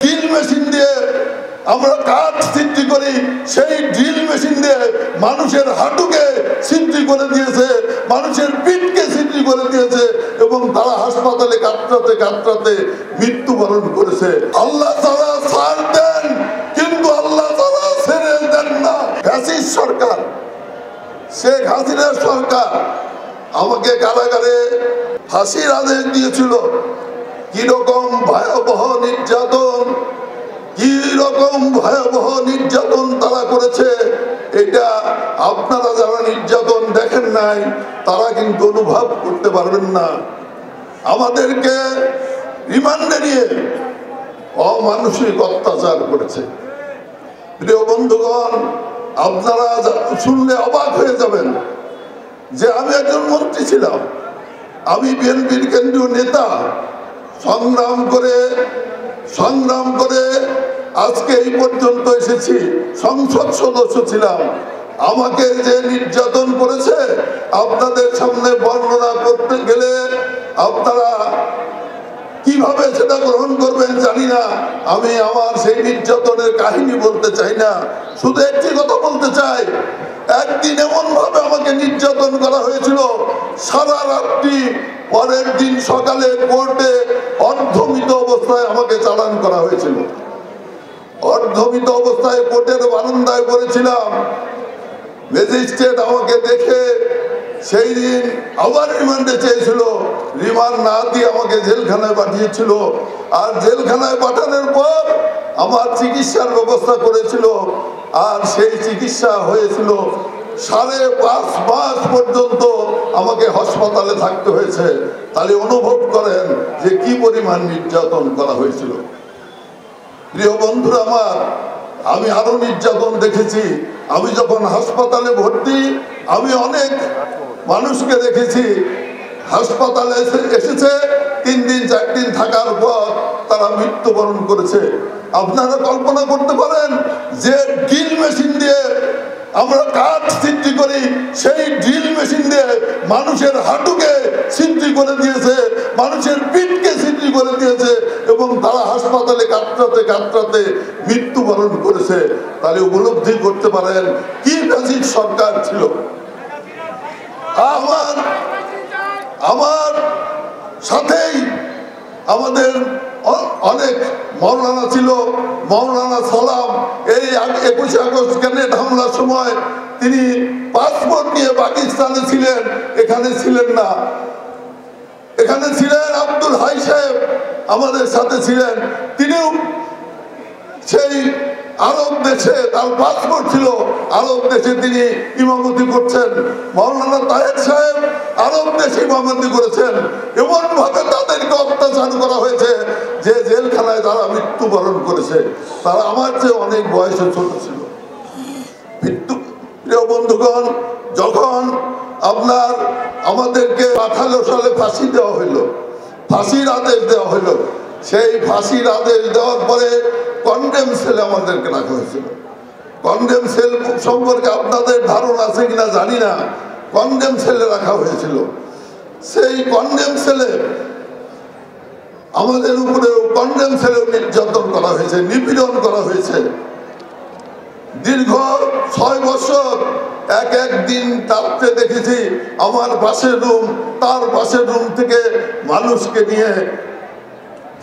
Drill machine দিয়ে আমরা কাঠ ছিদ্র করি, সেই ড্রিল মেশিন দিয়ে মানুষের হাঁটুকে ছিদ্র করে দিয়েছে, মানুষের পিঠকে ছিদ্র করে দিয়েছে এবং তারা হাসপাতালে কাতরাতে কাতরাতে মৃত্যুবরণ করেছে। আল্লাহ তাআলা ছাড় দেন, কিন্তু আল্লাহ তাআলা ছেড়ে দেন না। ফ্যাসিস্ট সরকার, শেখ হাসিনার সরকার আমাকে কারাগারে ফাঁসির আদেশ দিয়েছিল। কিরকম ভয়াবহ নির্যাতন, কিরকম ভয়াবহ নির্যাতন তারা করেছে, এটা আপনারা যারা নির্যাতন দেখেন নাই তারা কিন্তু অনুভব করতে পারবেন না। আমাদেরকে রিমান্ডে নিয়ে অমানসিক অত্যাচার করেছে। প্রিয় বন্ধুগণ, আপনারা শুনলে অবাক হয়ে যাবেন যে আমি একজন মন্ত্রী ছিলাম, আমি বিএনপির কেন্দ্রীয় নেতা, সংগ্রাম করে আজকে এই পর্যন্ত এসেছি, সংসদ সদস্য ছিলাম। আমাকে যে নির্যাতন করেছে আপনাদের সামনে বর্ণনা করতে গেলে আপনারা কিভাবে সেটা গ্রহণ করবেন জানি না। আমি আমার সেই নির্যাতনের কাহিনী বলতে চাই না, শুধু একটি কথা বলতে চাই। একদিন এমন ভাবে আমাকে নির্যাতন করা হয়েছিল, সারা রাত্রি, পরের দিন সকালে কোর্টে অর্ধমৃত অবস্থায় আমাকে চালান করা হয়েছিল। অর্ধমৃত অবস্থায় কোর্টের বারান্দায় পড়েছিলাম। ম্যাজিস্ট্রেট আমাকে দেখে সেই দিন আবার রিমান্ডে চেয়েছিল, রিমান্ড না দিয়ে আমাকে জেলখানায় পাঠিয়েছিল। আর জেলখানায় পাঠানোর পর আমার চিকিৎসার ব্যবস্থা করেছিল, আর সেই চিকিৎসা হয়েছিল 5.5 মাস পর্যন্ত আমাকে হাসপাতালে থাকতে হয়েছে। তাহলে অনুভব করেন যে কি পরিমাণ নির্যাতন করা হয়েছিল। প্রিয় বন্ধুরা আমার, আমি আরো নির্যাতন দেখেছি। আমি যখন হাসপাতালে ভর্তি, আমি অনেক মানুষকে দেখেছি হাসপাতালে এসেছে 3 দিন 4 দিন থাকার পর তারা মৃত্যুবরণ করেছে। আপনারা কল্পনা করতে পারেন যে ড্রিল মেশিন দিয়ে আমরা কাঠ ছিদ্র করি, সেই ড্রিল মেশিন দিয়ে মানুষের হাঁটুকে ছিদ্র করে দিয়েছে, মানুষের পিঠকে ছিদ্র করে দিয়েছে এবং তারা হাসপাতালে কাতরাতে কাতরাতে মৃত্যুবরণ করেছে। তাহলে উপলব্ধি করতে পারেন কি ফ্যাসিস্ট সরকার ছিল। আমার সাথেই আমাদের অনেক মাওলানা ছিল। মাওলানা সালাম এই 21 আগস্ট গ্রেনেড হামলার সময় তিনি পাসপোর্ট নিয়ে পাকিস্তানে ছিলেন, এখানে ছিলেন না। এখানে ছিলেন আব্দুল হাই সাহেব, আমাদের সাথে ছিলেন। তিনিও সেই আরব দেশে, তার পাসপোর্ট ছিল, আরব দেশে তিনি ইমামতি করছেন। মাওলানা তাহের সাহেব আরব দেশে ইমামতি করেছেন। এমন ভাবে তাদেরকে অত্যাচার করা হয়েছে যে জেলখানায় তারা মৃত্যুবরণ করেছে। তারা আমার চেয়ে অনেক বয়সে ছোট ছিল। প্রিয় বন্ধুগণ, যখন আমাদেরকে 18 সালে ফাঁসি দেওয়া হইল, ফাঁসির আদেশ দেওয়া হইল, সেই ফাঁসির আদেশ দেওয়ার পরে কন্ডেম সেলে আমাদেরকে রাখা হয়েছিল। কন্ডেম সেল সম্পর্কে আপনাদের ধারণা আছে কিনা জানি না। কন্ডেম সেলে রাখা হয়েছিল। সেই কন্ডেম সেলে আমাদের উপরেও কন্ডেম সেলেও নির্যাতন করা হয়েছে, নিপীড়ন করা হয়েছে। দীর্ঘ 6 বছর এক দিন রাত্রে দেখেছি আমার পাশের রুম, তার পাশের রুম থেকে মানুষকে নিয়ে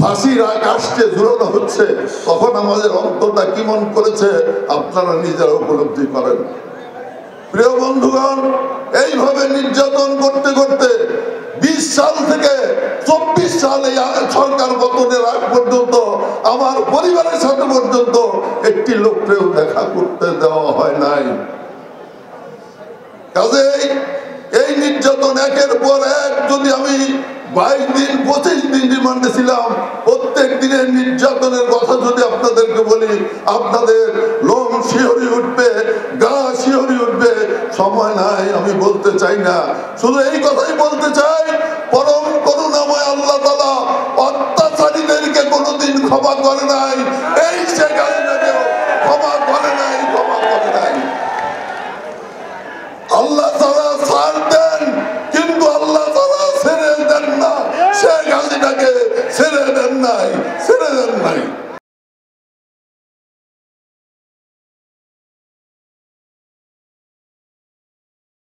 ফাঁসির কাস্টে ঝুলানো হচ্ছে। তখন আমাদের অন্তরটা কেমন করেছে আপনারা নিজেরা উপলব্ধি করেন। প্রিয় বন্ধুগণ, এইভাবে নির্যাতন করতে করতে 20 সাল থেকে 24 সালে সরকার পতনের আগ পর্যন্ত আমার পরিবারের সাথে পর্যন্ত একটি লোককেও দেখা করতে দেওয়া হয় নাই। কাজেই এই নির্যাতন একের পর এক, যদি আমি 22 দিন 25 দিন রিমান্ডে ছিলাম, প্রত্যেক দিনের নির্যাতনের কথা যদি আপনাদেরকে বলি আপনাদের লোম শিহরি উঠবে, গা শিহরি উঠবে। সময় নাই, আমি বলতে চাই না। শুধু এই কথাই বলতে চাই, পরম করুণাময় আল্লাহ তাআলা অত্যাচারীদেরকে কোনোদিন ক্ষমা করে নাই। এই শেখ